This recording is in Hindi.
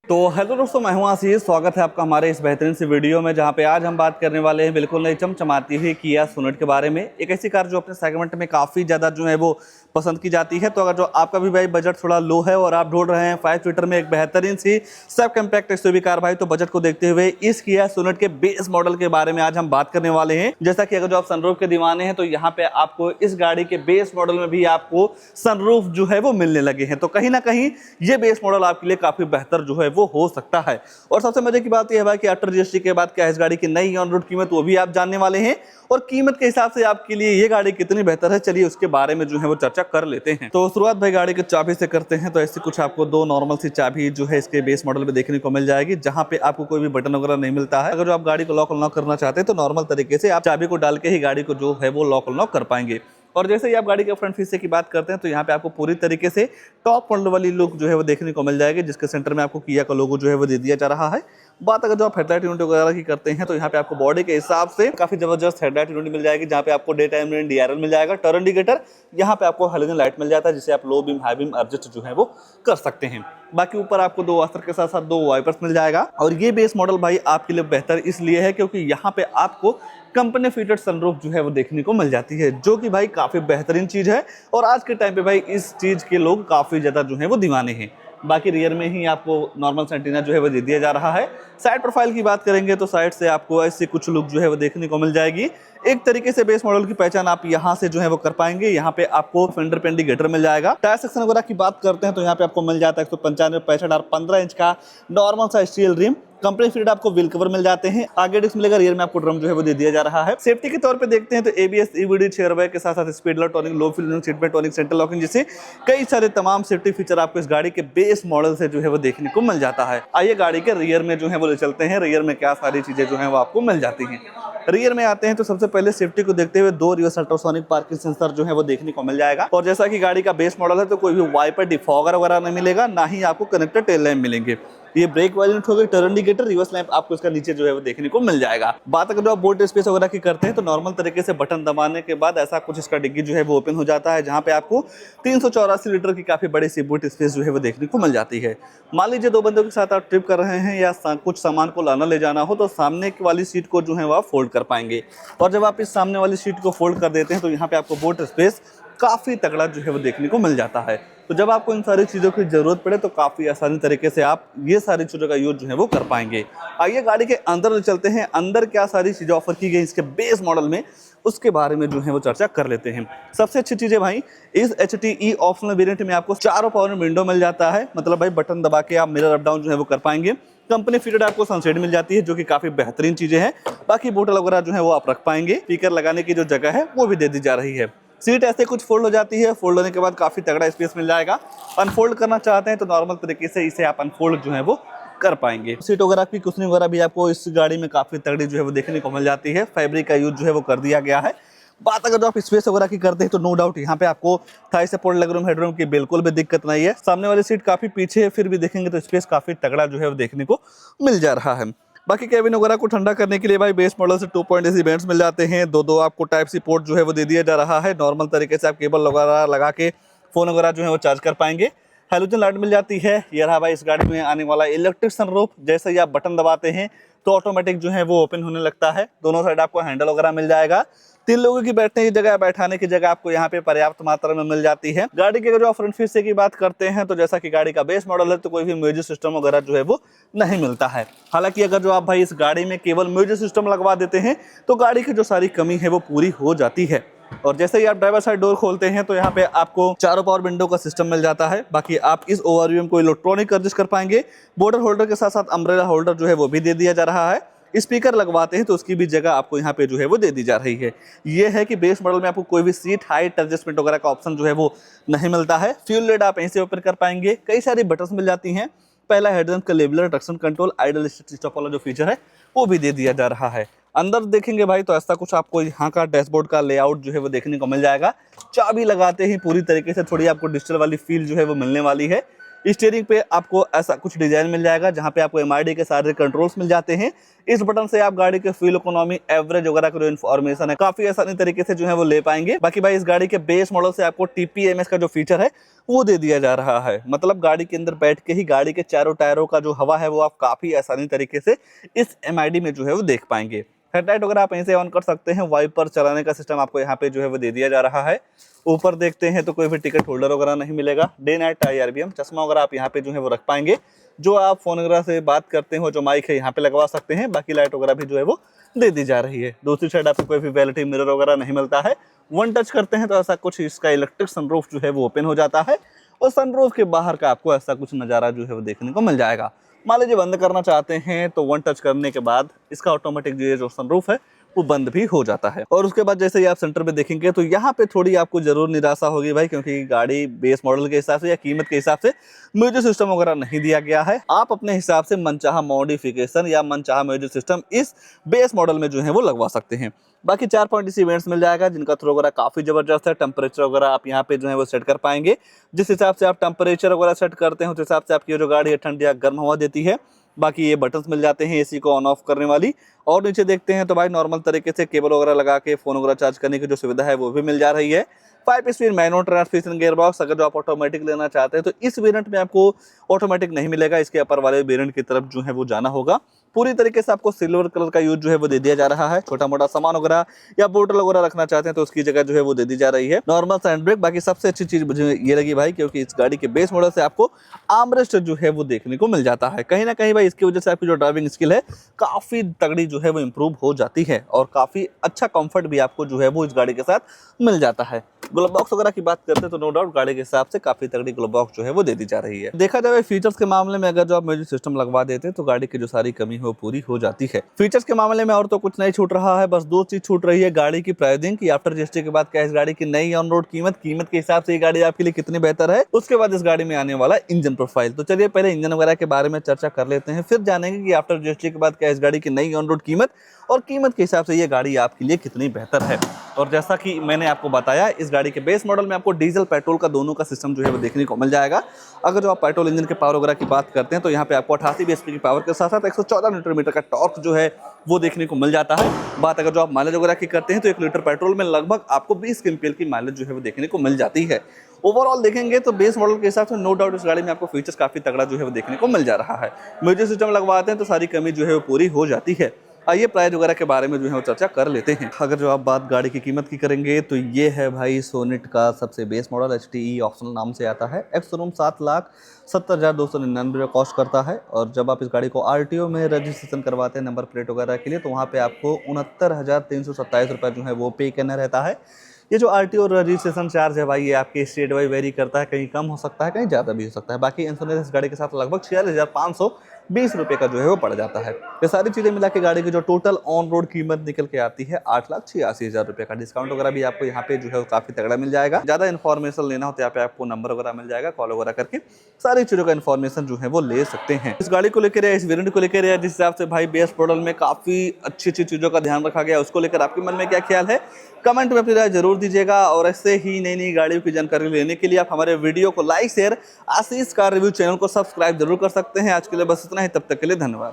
तो हेलो दोस्तों, मैं हूं आशीष। स्वागत है आपका हमारे इस बेहतरीन सी वीडियो में, जहां पे आज हम बात करने वाले हैं बिल्कुल नई चमचमाती हुई किया सोनेट के बारे में। एक ऐसी कार जो अपने सेगमेंट में काफ़ी ज़्यादा जो है वो पसंद की जाती है। तो अगर जो आपका भी भाई बजट थोड़ा लो है और आप ढूंढ रहे हैं 5 सीटर में एक बेहतरीन सी सब कम्पैक्ट एसयूवी कार भाई, तो बजट को देखते हुए इस किया सोनेट के बेस मॉडल के बारे में आज हम बात करने वाले हैं। जैसा कि अगर जो आप सनरूफ के दीवाने हैं तो यहाँ पे आपको इस गाड़ी के बेस मॉडल में भी आपको सनरूफ जो है वो मिलने लगे हैं। तो कहीं ना कहीं ये बेस मॉडल आपके लिए काफी बेहतर जो है वो हो सकता है। और सबसे मजे की बात यह है भाई कि आफ्टर जीएसटी के बाद क्या है इस गाड़ी की नई ऑन रोड कीमत, वो भी आप जानने वाले हैं। और कीमत के हिसाब से आपके लिए ये गाड़ी कितनी बेहतर है, चलिए उसके बारे में जो है वो चर्चा कर लेते हैं। तो शुरुआत भाई गाड़ी के चाबी से करते हैं। तो ऐसी कुछ आपको दो नॉर्मल सी चाबी जो है इसके बेस मॉडल में देखने को मिल जाएगी, जहां पे आपको कोई भी बटन वगैरह नहीं मिलता है। अगर जो आप गाड़ी को लॉक अनलॉक करना चाहते हैं तो नॉर्मल तरीके से आप चाबी को डाल के ही गाड़ी को जो है वो लॉक अनलॉक कर पाएंगे। और जैसे ही आप गाड़ी के फ्रंट शीशे की बात करते हैं तो यहाँ पे आपको पूरी तरीके से टॉप मॉडल वाली लुक जो है वो देखने को मिल जाएगी, जिसके सेंटर में आपको किया का लोगो जो है वो दे दिया जा रहा है। बात अगर जो आप हेडलाइट यूनिट वगैरह की करते हैं तो यहाँ पे आपको बॉडी के हिसाब से काफी जबरदस्त हेडलाइट यूनिट मिल जाएगी, जहाँ पे आपको डे टाइम में डीआरएल मिल जाएगा, टर्न इंडिकेटर, यहाँ पे आपको हेलोजन लाइट मिल जाता है, जिसे आप low beam high beam adjust जो है वो कर सकते हैं। बाकी ऊपर आपको दो वास्तर के साथ साथ दो वाइपर्स मिल जाएगा। और ये बेस मॉडल भाई आपके लिए बेहतर इसलिए है क्योंकि यहाँ पे आपको कंपनी फिटेड सनरूफ जो है वो देखने को मिल जाती है, जो कि भाई काफी बेहतरीन चीज है। और आज के टाइम पे भाई इस चीज के लोग काफी ज्यादा जो है वो दीवाने हैं। बाकी रियर में ही आपको नॉर्मल सेंटीना जो है वो दे दिया जा रहा है। साइड प्रोफाइल की बात करेंगे तो साइड से आपको ऐसी कुछ लुक जो है वो देखने को मिल जाएगी। एक तरीके से बेस मॉडल की पहचान आप यहां से जो है वो कर पाएंगे। यहाँ पे आपको फेंडर पे इंडिकेटर मिल जाएगा। टायर सेक्शन वगैरह की बात करते हैं तो यहाँ पे आपको मिल जाता है 195 65 और 15 इंच का नॉर्मल सा स्टील रिम। कंपनी फिटेड आपको व्हील कवर मिल जाते हैं। आगे डिस्क मिलेगा, रियर में आपको ड्रम जो है वो दे दिया जा रहा है। सेफ्टी के तौर पे देखते हैं तो एबीएस, ईवीडी, चेयर बैग के साथ साथ स्पीड लॉक, टॉनिंग, लो fuel seat belt, toning, central locking जैसे कई सारे तमाम सेफ्टी फीचर आपको इस गाड़ी के बेस मॉडल से जो है वो देखने को मिल जाता है। आइए गाड़ी के रियर में जो है वो ले चलते हैं। रियर में क्या सारी चीजें जो है वो आपको मिल जाती हैं। रियर में आते हैं तो सबसे पहले सेफ्टी को देखते हुए दो रिवर्स अल्ट्रासोनिक पार्किंग सेंसर जो है वो देखने को मिल जाएगा। और जैसा कि गाड़ी का बेस मॉडल है तो कोई भी वाइपर, डिफॉगर वगैरह नहीं मिलेगा, ना ही आपको कनेक्टेड टेल लैंप मिलेंगे। ये ब्रेक वाली यूनिट हो गई, टर्न इंडिकेटर, रिवर्स लैंप आपको इसका नीचे जो है वो देखने को मिल जाएगा। बात अगर जो आप बोट स्पेस वगैरह की करते हैं तो नॉर्मल तरीके से बटन दबाने के बाद ऐसा कुछ इसका डिग्गी जो है वो ओपन हो जाता है, जहां पे आपको 384 लीटर की काफी बड़ी सी बूट स्पेस जो है वो देखने को मिल जाती है। मान लीजिए दो बंदों के साथ आप ट्रिप कर रहे हैं या कुछ सामान को लाना ले जाना हो तो सामने वाली सीट को जो है वो आप फोल्ड कर पाएंगे। और जब आप इस सामने वाली सीट को फोल्ड कर देते हैं तो यहाँ पे आपको बोट स्पेस काफी तगड़ा जो है वो देखने को मिल जाता है। तो जब आपको इन सारी चीजों की जरूरत पड़े तो काफी आसानी तरीके से आप ये सारी चीजों का यूज जो है वो कर पाएंगे। आइए गाड़ी के अंदर चलते हैं। अंदर क्या सारी चीजें ऑफर की गई इसके बेस मॉडल में, उसके बारे में जो है वो चर्चा कर लेते हैं। सबसे अच्छी चीज है भाई, इस HTE ऑप्शनल वेरिएंट में आपको चारों पावर विंडो मिल जाता है। मतलब भाई बटन दबा के आप मिरर अप डाउन जो है वो कर पाएंगे। कंपनी फिटेड आपको सनसेट मिल जाती है, जो कि काफी बेहतरीन चीजें हैं। बाकी बोतल वगैरह जो है वो आप रख पाएंगे। स्पीकर लगाने की जो जगह है वो भी दे दी जा रही है। सीट ऐसे कुछ फोल्ड हो जाती है, फोल्ड होने के बाद काफी तगड़ा स्पेस मिल जाएगा। अनफोल्ड करना चाहते हैं तो नॉर्मल तरीके से इसे आप अनफोल्ड जो है वो कर पाएंगे। सीट वगैरह की कुशनिंग वगैरह भी आपको इस गाड़ी में काफी तगड़ी जो है वो देखने को मिल जाती है। फैब्रिक का यूज जो है वो कर दिया गया है। बात अगर जो आप स्पेस वगैरह की करते हैं तो नो डाउट यहाँ पे आपको Thai support, leg room, headroom की बिल्कुल भी दिक्कत नहीं है। सामने वाली सीट काफी पीछे है, फिर भी देखेंगे तो स्पेस काफी तगड़ा जो है वो देखने को मिल जा रहा है। बाकी कैबिन वगैरह को ठंडा करने के लिए भाई बेस मॉडल से 2 पॉइंट एसी वेंट्स मिल जाते हैं। दो आपको टाइप सी पोर्ट जो है वो दे दिया जा रहा है। नॉर्मल तरीके से आप केबल वगैरह लगा के फोन वगैरह जो है वो चार्ज कर पाएंगे। हेलोजन लाइट मिल जाती है। ये रहा भाई इस गाड़ी में आने वाला इलेक्ट्रिक सनरूफ। जैसे ही आप बटन दबाते हैं तो ऑटोमेटिक जो है वो ओपन होने लगता है। दोनों साइड आपको हैंडल वगैरह मिल जाएगा। 3 लोगों की बैठने की जगह, बैठाने की जगह आपको यहाँ पे पर्याप्त मात्रा में मिल जाती है। गाड़ी के अगर जो फ्रंट फीस की बात करते हैं तो जैसा कि गाड़ी का बेस मॉडल है तो कोई भी म्यूजिक सिस्टम वगैरह जो है वो नहीं मिलता है। हालांकि अगर जो आप भाई इस गाड़ी में केवल म्यूजिक सिस्टम लगवा देते हैं तो गाड़ी की जो सारी कमी है वो पूरी हो जाती है। और जैसे ही आप ड्राइवर साइड डोर खोलते हैं तो यहाँ पे आपको चारों पावर विंडो का सिस्टम मिल जाता है। बाकी आप इस ओवरव्यू में कोई इलेक्ट्रॉनिक एडजस्ट कर पाएंगे। बॉर्डर होल्डर के साथ साथ अम्ब्रेला होल्डर जो है वो भी दे दिया जा रहा है। स्पीकर लगवाते हैं तो उसकी भी जगह आपको यहाँ पे जो है वो दे दी जा रही है। ये है कि बेस मॉडल में आपको कोई भी सीट हाइट एडजस्टमेंट वगैरह का ऑप्शन जो है वो नहीं मिलता है। फ्यूल लेड आप यहीं से ओपन कर पाएंगे। कई सारी बटन्स मिल जाती हैं। पहला हेडलैम्प का leveller, traction control, idle stop वाला जो फीचर है वो भी दे दिया जा रहा है। अंदर देखेंगे भाई तो ऐसा कुछ आपको यहाँ का डैशबोर्ड का लेआउट जो है वो देखने को मिल जाएगा। चाबी लगाते ही पूरी तरीके से थोड़ी आपको डिजिटल वाली फील जो है वो मिलने वाली है। स्टीयरिंग पे आपको ऐसा कुछ डिजाइन मिल जाएगा जहां पे आपको एमआईडी के सारे कंट्रोल्स मिल जाते हैं। इस बटन से आप गाड़ी के फ्यूल इकोनॉमी, एवरेज वगैरह का जो इन्फॉर्मेशन है काफी आसानी तरीके से जो है वो ले पाएंगे। बाकी भाई इस गाड़ी के बेस मॉडल से आपको टीपीएमएस का जो फीचर है वो दे दिया जा रहा है। मतलब गाड़ी के अंदर बैठ के ही गाड़ी के चारों टायरों का जो हवा है वो आप काफी आसानी तरीके से इस एमआईडी में जो है वो देख पाएंगे। हेडलाइट वगैरह आप यहीं से ऑन कर सकते हैं। वाइपर चलाने का सिस्टम आपको यहाँ पे जो है वो दे दिया जा रहा है। ऊपर देखते हैं तो कोई भी टिकट होल्डर वगैरह नहीं मिलेगा। डे नाइट IRBM चश्मा वगैरह आप यहाँ पे जो है वो रख पाएंगे। जो आप फोन वगैरह से बात करते हो, जो माइक है यहाँ पे लगवा सकते हैं। बाकी लाइट वगैरह भी जो है वो दे दी जा रही है। दूसरी साइड आपको कोई भी वैलिटी मिरर वगैरह नहीं मिलता है। वन टच करते हैं तो ऐसा कुछ इसका इलेक्ट्रिक सनरूफ जो है वो ओपन हो जाता है और सनरूफ के बाहर का आपको ऐसा कुछ नज़ारा जो है वो देखने को मिल जाएगा। मान लीजिए बंद करना चाहते हैं तो वन टच करने के बाद इसका ऑटोमेटिक जो सनरूफ है वो बंद भी हो जाता है। और उसके बाद जैसे ही आप सेंटर पे देखेंगे तो यहाँ पे थोड़ी आपको जरूर निराशा होगी भाई, क्योंकि गाड़ी बेस मॉडल के हिसाब से या कीमत के हिसाब से म्यूजिक सिस्टम वगैरह नहीं दिया गया है। आप अपने हिसाब से मनचाहा मॉडिफिकेशन या मनचाहा म्यूजिक सिस्टम इस बेस मॉडल में जो है वो लगवा सकते हैं। बाकी 4 पॉइंट इसी इवेंट्स मिल जाएगा जिनका थ्रो वगैरह काफी जबरदस्त है। टेम्परेचर वगैरह आप यहाँ पे जो है वो सेट कर पाएंगे। जिस हिसाब से आप टेम्परेचर वगैरह सेट करते हैं उस हिसाब से आपकी जो गाड़ी है ठंडी या गर्म हवा देती है। बाकी ये बटन्स मिल जाते हैं एसी को ऑन ऑफ करने वाली। और नीचे देखते हैं तो भाई नॉर्मल तरीके से केबल वगैरह लगा के फोन वगैरह चार्ज करने की जो सुविधा है वो भी मिल जा रही है। 5 speed manual transmission gear box. अगर जो आप ऑटोमेटिक लेना चाहते हैं तो इस वेरिएंट में आपको ऑटोमेटिक नहीं मिलेगा। इसके अपर वाले वेरिएंट की तरफ जो है वो जाना होगा। पूरी तरीके से आपको सिल्वर कलर का यूज जो है वो दे दिया जा रहा है। छोटा मोटा सामान वगैरह या बोतल वगैरह रखना चाहते हैं तो उसकी जगह जो है वो दे दी जा रही है। Normal hand brake. बाकी सबसे अच्छी चीज मुझे ये लगी भाई, क्योंकि इस गाड़ी के बेस मॉडल से आपको आर्मरेस्ट जो है वो देखने को मिल जाता है। कहीं ना कहीं भाई इसकी वजह से आपकी जो ड्राइविंग स्किल है काफी तगड़ी जो है वो इंप्रूव हो जाती है और काफी अच्छा कंफर्ट भी आपको जो है वो इस गाड़ी के साथ मिल जाता है। ग्लोव बॉक्स वगैरह की बात करते हैं तो नो डाउट गाड़ी के हिसाब से काफी तगड़ी ग्लोव बॉक्स जो है वो दे दी जा रही है। देखा जाए फीचर्स के मामले में अगर जो आप म्यूजिक सिस्टम लगवा देते हैं तो गाड़ी की जो सारी कमी है वो पूरी हो जाती है। फीचर्स के मामले में और तो कुछ नहीं छूट रहा है, बस 2 चीज छूट रही है। गाड़ी की प्राइसिंग की आफ्टर जीएसटी के बाद क्या इस गाड़ी की नई ऑन रोड कीमत के हिसाब से ये गाड़ी आपके लिए कितनी बेहतर है। उसके बाद इस गाड़ी में आने वाला इंजन प्रोफाइल। तो चलिए पहले इंजन वगैरह के बारे में चर्चा कर लेते हैं, फिर जानेंगे कि आफ्टर जीएसटी के बाद क्या इस गाड़ी की नई ऑन रोड कीमत और कीमत के हिसाब से ये गाड़ी आपके लिए कितनी बेहतर है। और जैसा कि मैंने आपको बताया इस गाड़ी के बेस मॉडल में आपको डीजल पेट्रोल का दोनों का सिस्टम जो है वो देखने को मिल जाएगा। अगर जो आप पेट्रोल इंजन के पावर वगैरह की बात करते हैं तो यहाँ पे आपको 88 bhp की पावर के साथ साथ 114 न्यूटन मीटर का टॉर्क जो है वो देखने को मिल जाता है। बात अगर जो आप माइलेज वगैरह की करते हैं तो 1 लीटर पेट्रोल में लगभग आपको 20 kmpl की माइलेज जो है वो देखने को मिल जाती है। ओवरऑल देखेंगे तो बेस मॉडल के हिसाब से नो डाउट इस गाड़ी में आपको फीचर्स काफी तगड़ा जो है वो देखने को मिल जा रहा है। म्यूजिक सिस्टम लगवाते हैं तो सारी कमी जो है वो पूरी हो जाती है। आइए प्राइस वगैरह के बारे में जो है वो चर्चा कर लेते हैं। अगर जो आप बात गाड़ी की कीमत की करेंगे तो ये है भाई सोनेट का सबसे बेस मॉडल HTE ऑप्शनल नाम से आता है। एक्स शोरूम 7,70,299 कॉस्ट करता है। और जब आप इस गाड़ी को RTO में रजिस्ट्रेशन करवाते हैं नंबर प्लेट वगैरह के लिए तो वहाँ पे आपको 69,327 रुपये जो है वो पे करना रहता है। ये जो RTO रजिस्ट्रेशन चार्ज है भाई ये आपके स्टेट वाइज वेरी करता है, कहीं कम हो सकता है कहीं ज़्यादा भी हो सकता है। बाकी इंश्योरेंस इस गाड़ी के साथ लगभग 46,520 रुपये का जो है वो पड़ जाता है। ये सारी चीज़ें मिला के गाड़ी की जो टोटल ऑन रोड कीमत निकल के आती है 8,86,000 रुपये का। डिस्काउंट वगैरह भी आपको यहाँ पे जो है वो काफ़ी तगड़ा मिल जाएगा। ज़्यादा इन्फॉर्मेशन लेना हो तो यहाँ पे आपको नंबर वगैरह मिल जाएगा, कॉल वगैरह करके सारी चीज़ों का इन्फॉर्मेशन जो है वो ले सकते हैं। इस गाड़ी को लेकर या इस वेरिएंट को लेकर या जिस हिसाब से भाई बेस मॉडल में काफ़ी अच्छी अच्छी चीज़ों का ध्यान रखा गया उसको लेकर आपके मन में क्या ख्याल है कमेंट में अपनी राय जरूर दीजिएगा। और ऐसे ही नई नई गाड़ियों की जानकारी लेने के लिए आप हमारे वीडियो को लाइक शेयर आशीष कार रिव्यू चैनल को सब्सक्राइब जरूर कर सकते हैं। आज के लिए बस इतना ही, तब तक के लिए धन्यवाद।